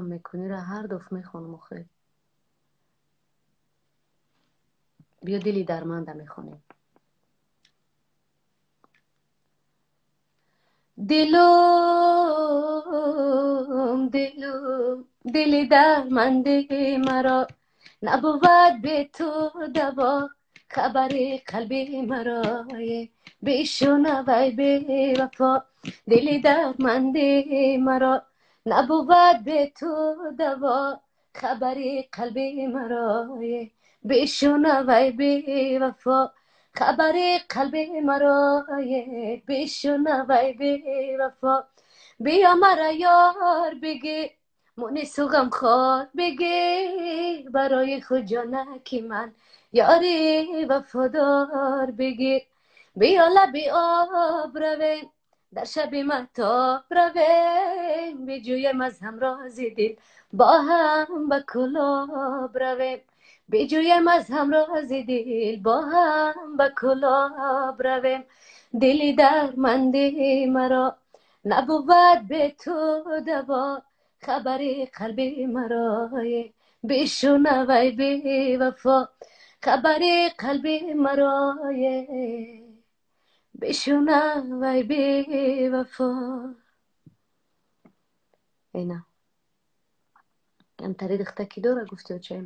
میکنی را هر دفعه میخونم آخه. بیا دلی درمانده میخونیم. دلم دل درمنده مرا، نبود به تو دوا خبر قلبی مرا. بشنوی به وفا دل درمنده مرا، نبود به تو دوا خبر قلبی مرا. بشنوی به وفا خبر قلب مرا. بشنوی به وفا بیا مرا یار بگی، مونس و غم خوار بگی، برای خود جانکی من یاری وفادار بگی. بیا لبی آب رویم در شب مهتاب رویم، بجویم از همراز دل با هم به کلاب رویم. بجویم از همراز دل با هم به کلاب رویم. دلی درمنده مرا، نبود به تو دوا خبر قلبی مرا. بشنوی به وفا خبر قلبی مرا. بشنوی به وفا. اینا کمتری دختکی داره گفته چه